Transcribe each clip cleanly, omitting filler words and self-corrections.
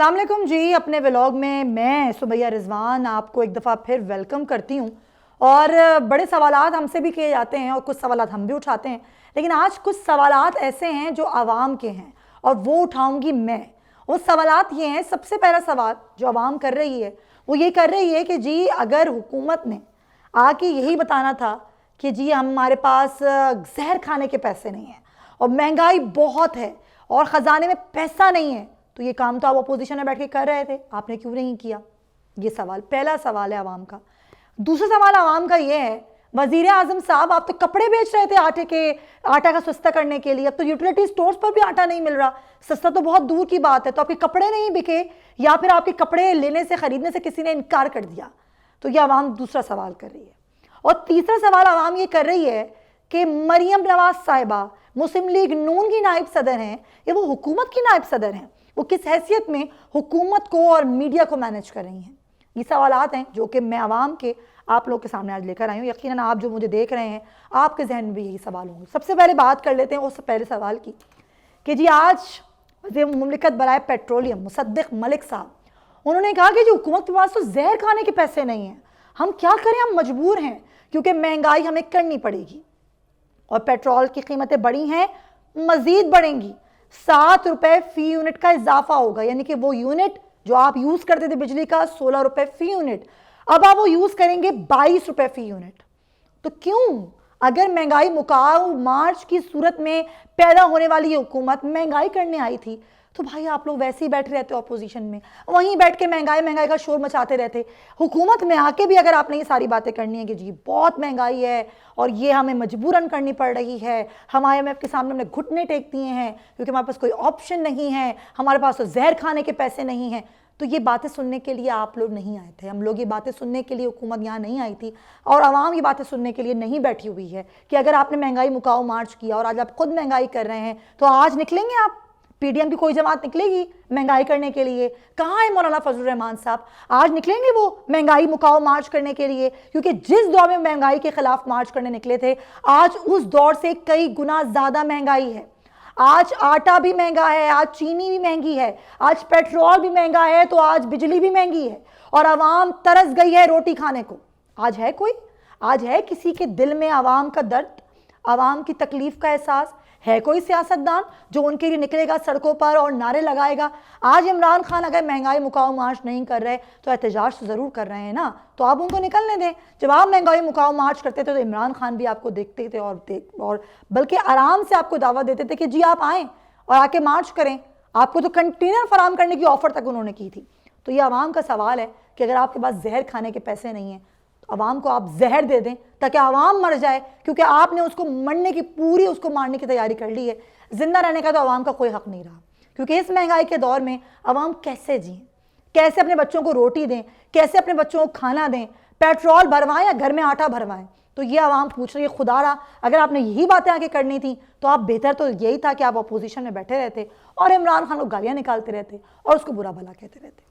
अस्सलाम वालेकुम जी। अपने व्लॉग में मैं सुबैया रिजवान आपको एक दफ़ा फिर वेलकम करती हूँ। और बड़े सवालात हमसे भी किए जाते हैं और कुछ सवालात हम भी उठाते हैं, लेकिन आज कुछ सवालात ऐसे हैं जो आवाम के हैं और वो उठाऊंगी मैं। वो सवालात ये हैं, सबसे पहला सवाल जो आवाम कर रही है वो ये कर रही है कि जी अगर हुकूमत ने आके यही बताना था कि जी हमारे पास जहर खाने के पैसे नहीं हैं और महंगाई बहुत है और ख़जाने में पैसा नहीं है, तो ये काम तो आप अपोजिशन में बैठ के कर रहे थे, आपने क्यों नहीं किया? ये सवाल पहला सवाल है आवाम का। दूसरा सवाल आवाम का ये है, वज़ीर आज़म साहब आप तो कपड़े बेच रहे थे आटा का सस्ता करने के लिए, अब तो यूटिलिटी स्टोर्स पर भी आटा नहीं मिल रहा। सस्ता तो बहुत दूर की बात है, तो आपके कपड़े नहीं बिके या फिर आपके कपड़े लेने से खरीदने से किसी ने इनकार कर दिया? तो ये आवाम दूसरा सवाल कर रही है। और तीसरा सवाल आवाम ये कर रही है कि मरियम नवाज साहिबा मुस्लिम लीग नून की नायब सदर हैं या वो हुकूमत की नायब सदर हैं, वो किस हैसियत में हुकूमत को और मीडिया को मैनेज कर रही हैं? ये सवालात हैं जो कि मैं आवाम के आप लोग के सामने आज लेकर आई हूँ। यकीनन आप जो मुझे देख रहे हैं आपके जहन में भी यही सवाल होंगे। सबसे पहले बात कर लेते हैं उस पहले सवाल की कि जी आज वज़ीर मुमलिकत बराए पेट्रोलियम मुसद्दिक मलिक साहब उन्होंने कहा कि जी हुकूमत के पास तो जहर खाने के पैसे नहीं हैं, हम क्या करें, हम मजबूर हैं क्योंकि महंगाई हमें करनी पड़ेगी और पेट्रोल की कीमतें बढ़ी हैं, मज़ीद बढ़ेंगी। 7 रुपये फ़ी यूनिट का इजाफा होगा, यानी कि वो यूनिट जो आप यूज़ करते थे बिजली का 16 रुपये फ़ी यूनिट, अब आप वो यूज़ करेंगे 22 रुपये फ़ी यूनिट। तो क्यों, अगर महंगाई मुकाऊ मार्च की सूरत में पैदा होने वाली हुकूमत महंगाई करने आई थी तो भाई आप लोग वैसे ही बैठे रहते हो अपोजिशन में, वहीं बैठ के महंगाई का शोर मचाते रहते। हुकूमत में आके भी अगर आपने ये सारी बातें करनी है कि जी बहुत महंगाई है और ये हमें मजबूरन करनी पड़ रही है, हम IMF के सामने हमने घुटने टेक दिए हैं क्योंकि हमारे पास कोई ऑप्शन नहीं है, हमारे पास तो जहर खाने के पैसे नहीं हैं, तो ये बातें सुनने के लिए आप लोग नहीं आए थे। हम लोग ये बातें सुनने के लिए हुकूमत यहाँ नहीं आई थी और आवाम ये बातें सुनने के लिए नहीं बैठी हुई है कि अगर आपने महंगाई मुकाऊ मार्च किया और आज आप खुद महंगाई कर रहे हैं तो आज निकलेंगे आप, PDM की कोई जमात निकलेगी महंगाई करने के लिए? कहाँ है मौलाना फजल रहमान साहब? आज निकलेंगे वो महंगाई मुकाऊ मार्च करने के लिए? क्योंकि जिस दौर में महंगाई के खिलाफ मार्च करने निकले थे आज उस दौर से कई गुना ज़्यादा महंगाई है। आज आटा भी महंगा है, आज चीनी भी महंगी है, आज पेट्रोल भी महंगा है, तो आज बिजली भी महंगी है और आवाम तरस गई है रोटी खाने को। आज है कोई, आज है किसी के दिल में आवाम का दर्द, आवाम की तकलीफ का एहसास? है कोई सियासतदान जो उनके लिए निकलेगा सड़कों पर और नारे लगाएगा? आज इमरान खान अगर महंगाई मुकाऊ मार्च नहीं कर रहे तो एहतजाज तो ज़रूर कर रहे हैं ना, तो आप उनको निकलने दें। जब आप महंगाई मुकाऊ मार्च करते थे तो इमरान खान भी आपको देखते थे और बल्कि आराम से आपको दावा देते थे कि जी आप आएँ और आके मार्च करें। आपको तो कंटेनर फराम करने की ऑफ़र तक उन्होंने की थी। तो ये आवाम का सवाल है कि अगर आपके पास जहर खाने के पैसे नहीं हैं तो आवाम को आप जहर दे दें ताकि आवाम मर जाए, क्योंकि आपने उसको मरने की पूरी उसको मारने की तैयारी कर ली है। जिंदा रहने का तो आवाम का कोई हक नहीं रहा, क्योंकि इस महंगाई के दौर में आवाम कैसे जिए, कैसे अपने बच्चों को रोटी दें, कैसे अपने बच्चों को खाना दें, पेट्रोल भरवाएं या घर में आटा भरवाएं? तो ये आवाम पूछ रही है। खुदारा अगर आपने यही बातें आगे करनी थी तो आप बेहतर तो यही था कि आप अपोजिशन में बैठे रहते और इमरान खान को गालियाँ निकालते रहते और उसको बुरा भला कहते रहते।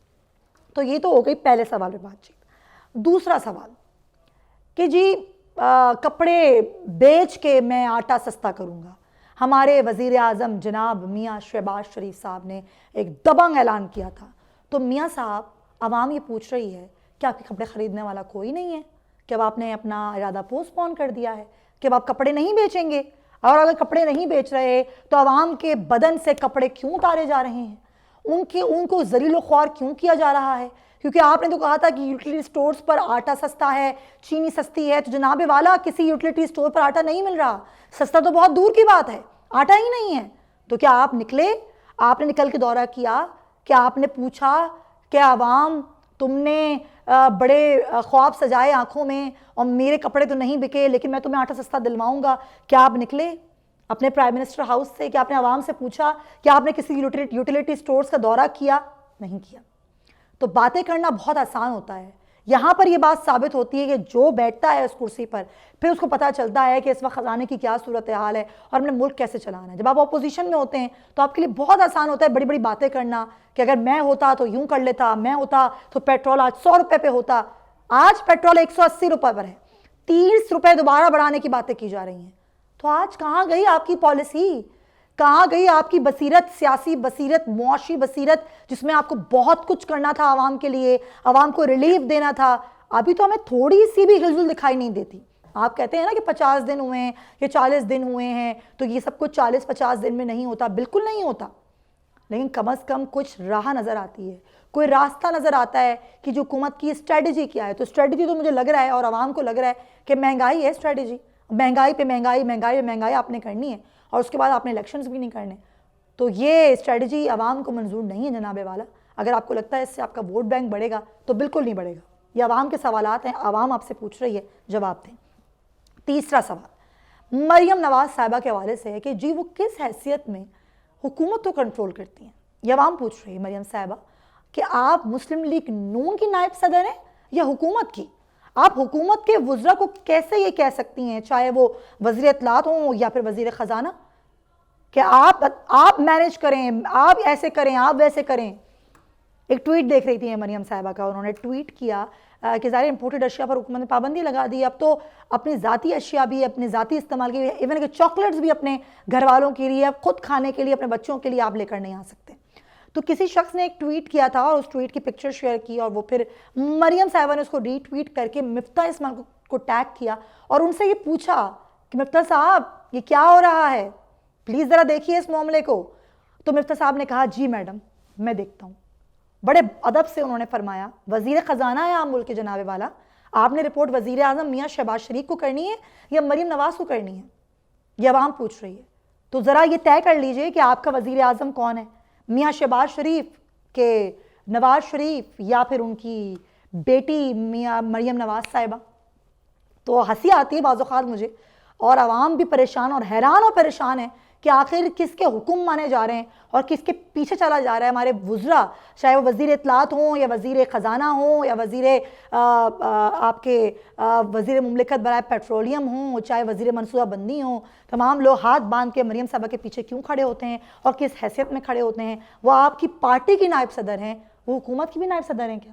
तो ये तो हो गई पहले सवाल में बातचीत। दूसरा सवाल कि जी कपड़े बेच के मैं आटा सस्ता करूँगा। हमारे वज़ीर आज़म जनाब मियाँ शहबाज शरीफ साहब ने एक दबंग ऐलान किया था। तो मियाँ साहब, आवाम ये पूछ रही है कि आपके कपड़े ख़रीदने वाला कोई नहीं है? कि अब आपने अपना इरादा पोस्टपोन कर दिया है कि अब आप कपड़े नहीं बेचेंगे? और अगर कपड़े नहीं बेच रहे तो आवाम के बदन से कपड़े क्यों उतारे जा रहे हैं? उनको ज़लील ख्वार क्यों किया जा रहा है? क्योंकि आपने तो कहा था कि यूटिलिटी स्टोर्स पर आटा सस्ता है, चीनी सस्ती है, तो जनाबे वाला किसी यूटिलिटी स्टोर पर आटा नहीं मिल रहा। सस्ता तो बहुत दूर की बात है, आटा ही नहीं है। तो क्या आप निकले, आपने निकल के दौरा किया, क्या आपने पूछा कि आवाम तुमने बड़े ख्वाब सजाए आंखों में और मेरे कपड़े तो नहीं बिके लेकिन मैं तुम्हें आटा सस्ता दिलवाऊंगा? क्या आप निकले अपने प्राइम मिनिस्टर हाउस से? क्या आपने आवाम से पूछा? क्या आपने किसी यूटिलिटी स्टोर्स का दौरा किया? नहीं किया। तो बातें करना बहुत आसान होता है। यहाँ पर ये बात साबित होती है कि जो बैठता है उस कुर्सी पर फिर उसको पता चलता है कि इस वक्त ख़जाने की क्या सूरत हाल है और हमने मुल्क कैसे चलाना है। जब आप अपोजिशन में होते हैं तो आपके लिए बहुत आसान होता है बड़ी बड़ी बातें करना कि अगर मैं होता तो यूँ कर लेता, मैं होता तो पेट्रोल आज 100 रुपये पे होता। आज पेट्रोल 180 रुपये पर है, 30 रुपये दोबारा बढ़ाने की बातें की जा रही हैं। तो आज कहाँ गई आपकी पॉलिसी? کہاں گئی آپ کی بصیرت, سیاسی بصیرت, معاشی بصیرت, جس میں آپ کو بہت کچھ کرنا تھا عوام کے لیے, عوام کو ریلیف دینا تھا؟ ابھی تو ہمیں تھوڑی سی بھی ہلچل دکھائی نہیں دیتی. آپ کہتے ہیں نا کہ 50 دن ہوئے ہیں یا 40 دن ہوئے ہیں, تو یہ سب کچھ 40-50 دن میں نہیں ہوتا. بالکل نہیں ہوتا, لیکن کم از کم کچھ راہ نظر آتی ہے, کوئی راستہ نظر آتا ہے کہ جو حکومت کی اسٹریٹجی کیا ہے. تو اسٹریٹجی تو مجھے لگ رہا ہے اور عوام کو لگ رہا ہے کہ مہنگائی ہے اسٹریٹجی. مہنگائی پہ مہنگائی, مہنگائی پہ مہنگائی آپ نے کرنی ہے, اور اس کے بعد آپ نے الیکشنز بھی نہیں کرنے. تو یہ اسٹریٹجی عوام کو منظور نہیں ہے جناب والا. اگر آپ کو لگتا ہے اس سے آپ کا ووٹ بینک بڑھے گا تو بالکل نہیں بڑھے گا. یہ عوام کے سوالات ہیں, عوام آپ سے پوچھ رہی ہے, جواب دیں. تیسرا سوال مریم نواز صاحبہ کے حوالے سے ہے کہ جی وہ کس حیثیت میں حکومت کو کنٹرول کرتی ہیں. یہ عوام پوچھ رہی ہے مریم صاحبہ کہ آپ مسلم لیگ نون کی نائب صدر ہیں یا حکومت کی. آپ حکومت کے وزراء کو کیسے یہ کہہ سکتی ہیں, چاہے وہ وزیر اطلاعات ہوں یا پھر وزیر خزانہ, کہ آپ مینیج کریں, آپ ایسے کریں, آپ ویسے کریں. ایک ٹویٹ دیکھ رہی تھی مریم صاحبہ کا, انہوں نے ٹویٹ کیا کہ ظاہر امپورٹڈ اشیاء پر حکومت نے پابندی لگا دی, اب تو اپنی ذاتی اشیاء بھی, اپنے ذاتی استعمال کے لیے, ایون کہ چاکلیٹس بھی اپنے گھر والوں کے لیے, خود کھانے کے لیے, اپنے بچوں کے لیے آپ لے کر نہیں آ سکتے. تو کسی شخص نے ایک ٹویٹ کیا تھا اور اس ٹویٹ کی پکچر شیئر کی, اور وہ پھر مریم صاحبہ نے اس کو ری ٹویٹ کر کے مفتاح اسماعیل کو ٹیگ کیا اور ان سے یہ پوچھا کہ مفتاح صاحب یہ کیا ہو رہا ہے, پلیز ذرا دیکھیے اس معاملے کو. تو مفتاح صاحب نے کہا جی میڈم میں دیکھتا ہوں. بڑے ادب سے انہوں نے فرمایا وزیر خزانہ ہے آپ ملک کے جناب والا, آپ نے رپورٹ وزیر اعظم میاں شہباز شریف کو کرنی ہے یا مریم نواز کو کرنی ہے, یہ عوام پوچھ رہی ہے. تو ذرا یہ طے کر لیجئے کہ آپ کا وزیر اعظم کون ہے, میاں شہباز شریف کے نواز شریف یا پھر ان کی بیٹی میاں مریم نواز صاحبہ. تو ہنسی آتی ہے بعض اوقات مجھے, اور عوام بھی پریشان اور حیران اور پریشان ہے کہ آخر کس کے حکم مانے جا رہے ہیں اور کس کے پیچھے چلا جا رہا ہے ہمارے وزراء, چاہے وہ وزیر اطلاعات ہوں یا وزیر خزانہ ہوں یا آپ کے وزیر مملکت برائے پیٹرولیم ہوں, چاہے وزیر منصوبہ بندی ہوں. تمام لوگ ہاتھ باندھ کے مریم صاحبہ کے پیچھے کیوں کھڑے ہوتے ہیں اور کس حیثیت میں کھڑے ہوتے ہیں؟ وہ آپ کی پارٹی کی نائب صدر ہیں, وہ حکومت کی بھی نائب صدر ہیں کیا؟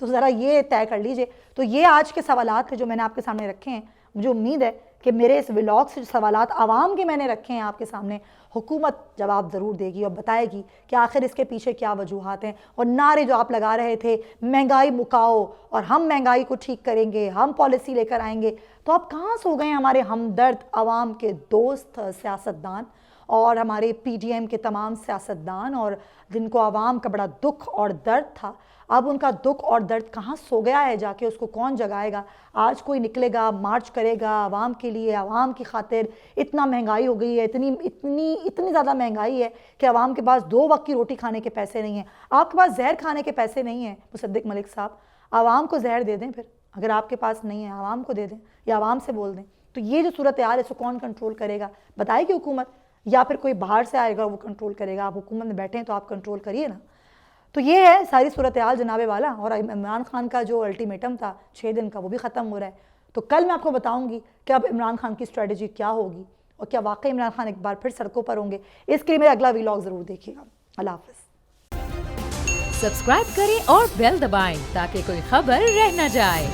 تو ذرا یہ طے کر لیجئے. تو یہ آج کے سوالات تھے جو میں نے آپ کے سامنے رکھے ہیں. مجھے امید ہے کہ میرے اس ولاگ سے جو سوالات عوام کے میں نے رکھے ہیں آپ کے سامنے, حکومت جواب ضرور دے گی اور بتائے گی کہ آخر اس کے پیچھے کیا وجوہات ہیں. اور نعرے جو آپ لگا رہے تھے مہنگائی مکاؤ اور ہم مہنگائی کو ٹھیک کریں گے, ہم پالیسی لے کر آئیں گے, تو آپ کہاں سو گئے ہمارے ہمدرد عوام کے دوست سیاستدان اور ہمارے پی ڈی ایم کے تمام سیاستدان, اور جن کو عوام کا بڑا دکھ اور درد تھا. اب ان کا دکھ اور درد کہاں سو گیا ہے جا کے, اس کو کون جگائے گا؟ آج کوئی نکلے گا, مارچ کرے گا عوام کے لیے, عوام کی خاطر؟ اتنا مہنگائی ہو گئی ہے, اتنی زیادہ مہنگائی ہے کہ عوام کے پاس 2 وقت کی روٹی کھانے کے پیسے نہیں ہیں. آپ کے پاس زہر کھانے کے پیسے نہیں ہیں مصدق ملک صاحب, عوام کو زہر دے دیں. پھر اگر آپ کے پاس نہیں ہے عوام کو دے دیں یا عوام سے بول دیں. تو یہ جو صورتحال ہے اس کو کون کنٹرول کرے گا؟ بتائے گی حکومت یا پھر کوئی باہر سے آئے گا وہ کنٹرول کرے گا؟ آپ حکومت میں بیٹھے ہیں تو آپ کنٹرول کریے نا. تو یہ ہے ساری صورتحال جناب والا. اور عمران خان کا جو الٹیمیٹم تھا 6 دن کا وہ بھی ختم ہو رہا ہے. تو کل میں آپ کو بتاؤں گی کہ اب عمران خان کی اسٹریٹجی کیا ہوگی اور کیا واقعی عمران خان ایک بار پھر سڑکوں پر ہوں گے. اس کے لیے میرا اگلا ویلاگ ضرور دیکھیے گا. اللہ حافظ. سبسکرائب کریں اور بیل دبائیں تاکہ کوئی خبر رہ نہ جائے.